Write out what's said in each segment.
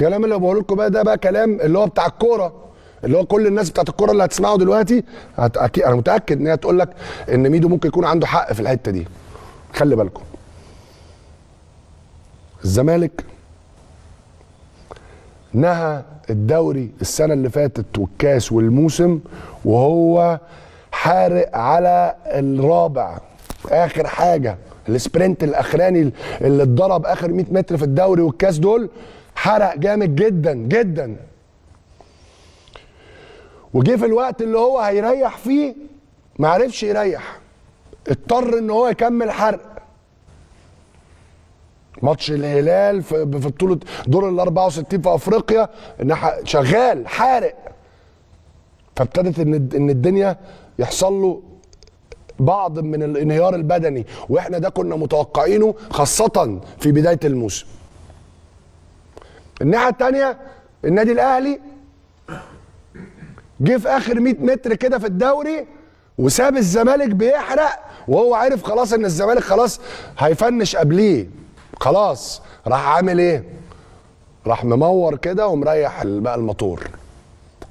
الكلام اللي بقول لكم بقى ده بقى كلام اللي هو بتاع الكوره، اللي هو كل الناس بتاعت الكوره اللي هتسمعه دلوقتي اكيد انا متاكد ان هي تقول لك ان ميدو ممكن يكون عنده حق في الحته دي. خلي بالكم، الزمالك نهى الدوري السنه اللي فاتت والكاس والموسم وهو حارق على الرابع. اخر حاجه السبرنت الاخراني اللي اتضرب اخر 100 متر في الدوري والكاس دول حرق جامد جدا جدا، وجه في الوقت اللي هو هيريح فيه ما عرفش يريح، اضطر ان هو يكمل حرق. ماتش الهلال في بطوله دور ال 64 في افريقيا شغال حارق، فابتدت ان الدنيا يحصل له بعض من الانهيار البدني، واحنا ده كنا متوقعينه خاصه في بدايه الموسم. الناحيه الثانيه النادي الاهلي جه في اخر 100 متر كده في الدوري وساب الزمالك بيحرق، وهو عارف خلاص ان الزمالك خلاص هيفنش قبليه، خلاص راح عامل ايه؟ راح ممور كده ومريح بقى الموتور،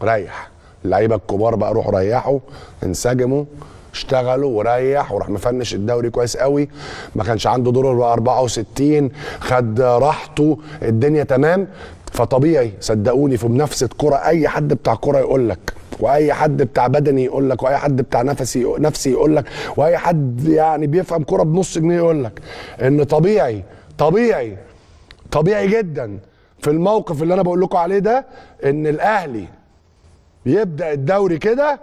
ريح اللعيبه الكبار بقى، روحوا ريحوا انسجموا اشتغلوا وريح، وراح مفنش الدوري كويس قوي، ما كانش عنده دور 64، خد راحته، الدنيا تمام. فطبيعي صدقوني في منافسه كره اي حد بتاع كره يقول لك، واي حد بتاع بدني يقول لك، واي حد بتاع نفسي يقول لك، واي حد يعني بيفهم كره بنص جنيه يقول لك ان طبيعي جدا في الموقف اللي انا بقول لكم عليه ده ان الاهلي يبدا الدوري كده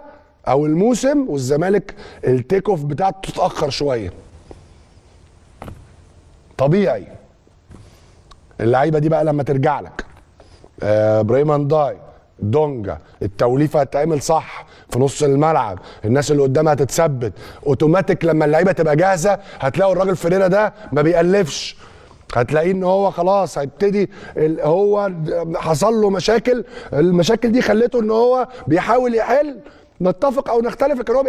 او الموسم والزمالك التيك اوف بتاعته تتاخر شويه. طبيعي اللعيبه دي بقى لما ترجع لك ابراهيم انداي، دونجا، التوليفه هتتعمل صح في نص الملعب، الناس اللي قدامها هتتثبت اوتوماتيك، لما اللعيبه تبقى جاهزه هتلاقوا الراجل فيريرا ده ما بيألفش، هتلاقيه ان هو خلاص هيبتدي هو حصل له مشاكل، المشاكل دي خلته ان هو بيحاول يحل، نتفق او نختلف لكن هو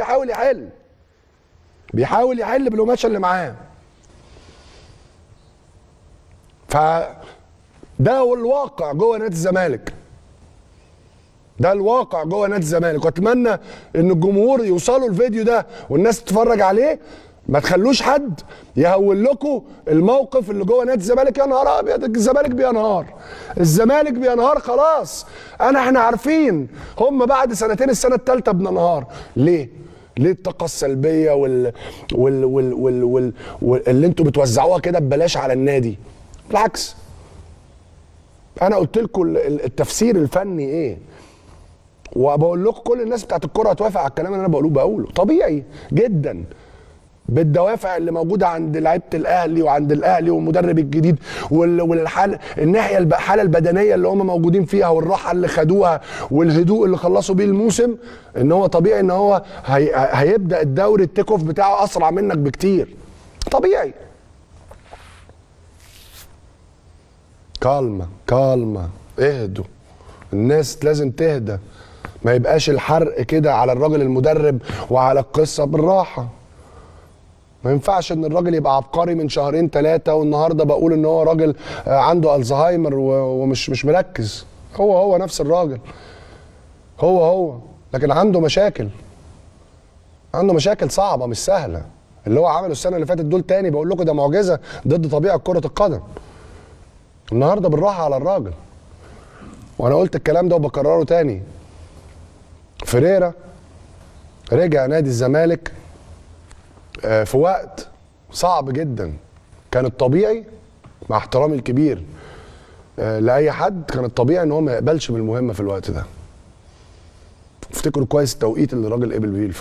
بيحاول يحل بالقماشه اللي معاه. ده هو الواقع جوه نادي الزمالك، ده الواقع جوه نادي الزمالك، واتمنى ان الجمهور يوصلوا الفيديو ده والناس تتفرج عليه، ما تخلوش حد يهول لكم الموقف اللي جوه نادي الزمالك. يا نهار ابيض الزمالك بينهار خلاص، احنا عارفين هم بعد سنتين السنه الثالثه بننهار. ليه الطاقه السلبيه اللي انتوا بتوزعوها كده ببلاش على النادي؟ بالعكس انا قلت لكم التفسير الفني ايه، وبقول لكم كل الناس بتاعت الكوره هتوافق على الكلام اللي انا بقوله طبيعي جدا بالدوافع اللي موجوده عند لعيبه الاهلي وعند الاهلي والمدرب الجديد الناحيه الحاله البدنيه اللي هم موجودين فيها والراحه اللي خدوها والهدوء اللي خلصوا بيه الموسم، ان هو طبيعي ان هو هيبدا الدوري التيك اوف بتاعه اسرع منك بكتير. طبيعي. كالمه اهدوا، الناس لازم تهدى، ما يبقاش الحرق كده على الراجل المدرب وعلى القصه، بالراحه. ما ينفعش ان الراجل يبقى عبقري من شهرين ثلاثه والنهارده بقول ان هو راجل عنده الزهايمر ومش مركز. هو نفس الراجل، هو لكن عنده مشاكل صعبه مش سهله. اللي هو عمله السنه اللي فاتت دول تاني بقول لكم ده معجزه ضد طبيعه كره القدم. النهارده بالراحه على الراجل، وانا قلت الكلام ده وبكرره تاني. فيريرا رجع نادي الزمالك في وقت صعب جدا، كان الطبيعي مع احترامي الكبير لاي حد، كان الطبيعي ان هو ما يقبلش بالمهمه في الوقت ده. افتكروا كويس التوقيت اللي الراجل قبل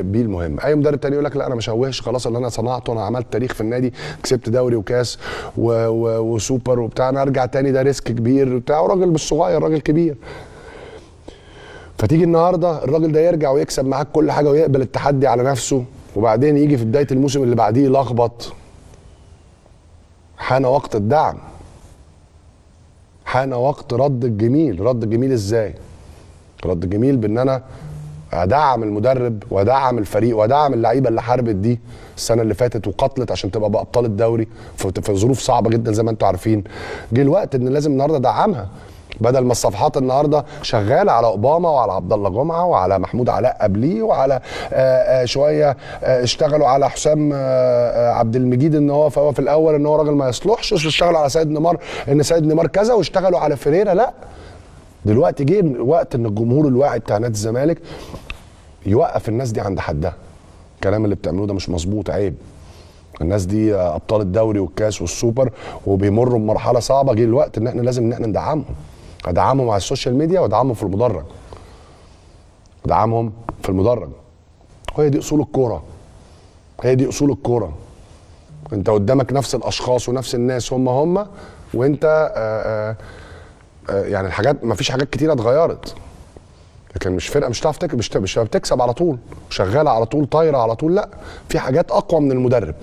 بيه المهمه. اي مدرب تاني يقول لك لا انا مش هوهش، خلاص اللي انا صنعته، انا عملت تاريخ في النادي، كسبت دوري وكاس وسوبر وبتاع، انا ارجع تاني ده ريسك كبير بتاع، وراجل مش صغير راجل كبير. فتيجي النهارده الراجل ده يرجع ويكسب معاك كل حاجه ويقبل التحدي على نفسه، وبعدين يجي في بدايه الموسم اللي بعديه يلخبط. حان وقت الدعم، حان وقت رد الجميل ازاي؟ رد الجميل بان انا ادعم المدرب وادعم الفريق وادعم اللعيبه اللي حاربت دي السنه اللي فاتت وقاتلت عشان تبقى بابطال الدوري في ظروف صعبه جدا زي ما انتم عارفين. جه الوقت ان لازم النهارده ادعمها. بدل ما الصفحات النهارده شغاله على اوباما وعلى عبد الله جمعه وعلى محمود علاء قبليه وعلى شويه اشتغلوا على حسام عبد المجيد ان هو في الاول ان هو راجل ما يصلحش، واشتغلوا على سيد نيمار ان سيد نيمار كذا، واشتغلوا على فيريرا. لا، دلوقتي جه وقت ان الجمهور الواعي بتاع نادي الزمالك يوقف الناس دي عند حدها. الكلام اللي بتعملوه ده مش مظبوط، عيب. الناس دي ابطال الدوري والكاس والسوبر وبيمروا بمرحله صعبه. جه الوقت ان احنا لازم ندعمهم. ادعمهم على السوشيال ميديا وادعمهم في المدرج. ادعمهم في المدرج. وهي دي اصول الكوره. هي دي اصول الكوره. انت قدامك نفس الاشخاص ونفس الناس هم وانت يعني الحاجات، ما فيش حاجات كتيره اتغيرت. لكن مش فرقه مش هتعرف مش بتكسب على طول، شغاله على طول، طايره على طول. لا، في حاجات اقوى من المدرب.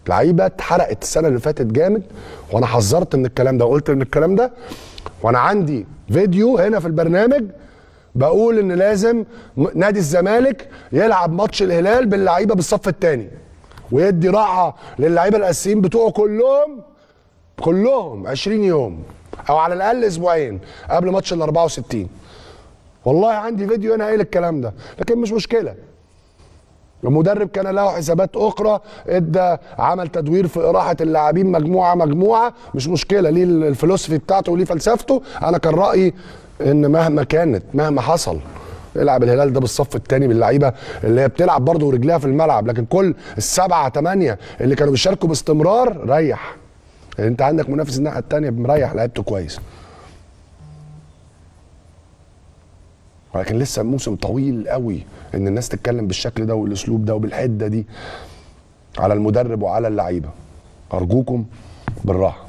لعيبه اتحرقت السنه اللي فاتت جامد، وانا حذرت من الكلام ده وقلت من الكلام ده، وانا عندي فيديو هنا في البرنامج بقول ان لازم نادي الزمالك يلعب ماتش الهلال باللعيبه بالصف الثاني، ويدي راحه للعيبه الاساسيين بتوعه كلهم 20 يوم او على الاقل اسبوعين قبل ماتش ال 64. والله عندي فيديو هنا قايل الكلام ده، لكن مش مشكله. المدرب كان له حسابات اخرى، ادى عمل تدوير في اراحه اللاعبين مجموعه، مش مشكله، ليه الفلسفي بتاعته وليه فلسفته. انا كان رايي ان مهما حصل العب الهلال ده بالصف الثاني باللعيبه اللي هي بتلعب برضه ورجليها في الملعب، لكن كل السبعه 8 اللي كانوا بيشاركوا باستمرار ريح. يعني انت عندك منافس الناحيه الثانيه مريح لعيبته كويس. ولكن لسه موسم طويل قوي ان الناس تتكلم بالشكل ده والاسلوب ده وبالحده دي على المدرب وعلى اللعيبه. ارجوكم بالراحه.